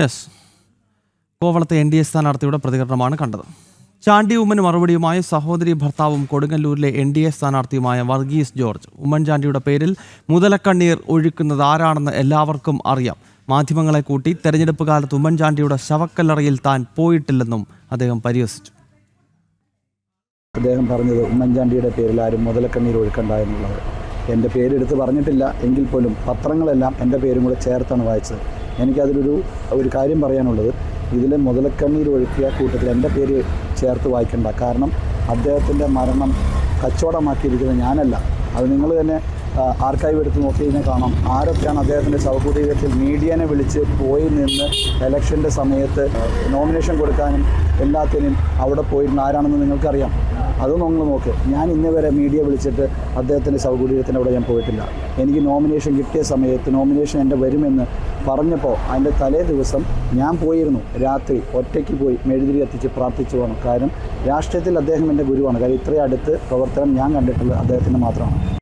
Yes, കോവളത്തെ NDA സ്ഥാനാർത്ഥിയുടെ പ്രതികരണമാണ് കണ്ടത്. ചാണ്ടി ഉമ്മന് മറുപടിയുമായി സഹോദരി ഭർത്താവും കൊടുങ്ങല്ലൂരിലെ NDA സ്ഥാനാർത്ഥിയുമായ വർഗീസ് ജോർജ്. ഉമ്മൻചാണ്ടിയുടെ പേരിൽ മുതലക്കണ്ണീർ ഒഴുക്കുന്നത് ആരാണെന്ന് എല്ലാവർക്കും അറിയാം. മാധ്യമങ്ങളെ കൂട്ടി തെരഞ്ഞെടുപ്പ് കാലത്ത് ഉമ്മൻചാണ്ടിയുടെ ശവക്കല്ലറയിൽ താൻ പോയിട്ടില്ലെന്നും അദ്ദേഹം പരിഹസിച്ചു. അദ്ദേഹം പറഞ്ഞത് ഉമ്മൻചാണ്ടിയുടെ പേരിൽ ആരും മുതലക്കണ്ണീർ ഒഴുക്കണ്ട എന്നുള്ളത്. എൻ്റെ പേരെടുത്ത് പറഞ്ഞിട്ടില്ല എങ്കിൽ പോലും പത്രങ്ങളെല്ലാം എൻ്റെ പേരും കൂടെ ചേർത്താണ് വായിച്ചത്. എനിക്കതിലൊരു കാര്യം പറയാനുള്ളത്, ഇതിൽ മുതലക്കണ്ണീർ ഒഴുക്കിയ കൂട്ടത്തിൽ എൻ്റെ പേര് ചേർത്ത് വായിക്കണ്ട. കാരണം അദ്ദേഹത്തിൻ്റെ മരണം കച്ചവടമാക്കിയിരിക്കുന്നത് ഞാനല്ല. അത് നിങ്ങൾ തന്നെ ആർക്കൈവ് എടുത്ത് നോക്കി കഴിഞ്ഞാൽ കാണാം ആരൊക്കെയാണ് അദ്ദേഹത്തിൻ്റെ ശവകുടീരത്തിൽ മീഡിയനെ വിളിച്ച് പോയി നിന്ന് ഇലക്ഷൻ്റെ സമയത്ത് നോമിനേഷൻ കൊടുക്കാനും എല്ലാത്തിനും അവിടെ പോയിരുന്ന ആരാണെന്ന് നിങ്ങൾക്കറിയാം. അത് നിങ്ങൾ നോക്ക്. ഞാൻ ഇന്നേ വരെ മീഡിയ വിളിച്ചിട്ട് അദ്ദേഹത്തിൻ്റെ ശവകുടീരത്തിൻ്റെ അവിടെ ഞാൻ പോയിട്ടില്ല. എനിക്ക് നോമിനേഷൻ കിട്ടിയ സമയത്ത് നോമിനേഷൻ എൻ്റെ വരുമെന്ന് പറഞ്ഞപ്പോൾ അതിൻ്റെ തലേ ദിവസം ഞാൻ പോയിരുന്നു. രാത്രി ഒറ്റയ്ക്ക് പോയി മെഴുതിരി കത്തിച്ച് പ്രാർത്ഥിച്ചു പോകണം. കാരണം രാഷ്ട്രീയത്തിൽ അദ്ദേഹം എൻ്റെ ഗുരുവാണ്. കാര്യം ഇത്രയും അടുത്ത് പ്രവർത്തനം ഞാൻ കണ്ടിട്ടുള്ളത് അദ്ദേഹത്തിൻ്റെ മാത്രമാണ്.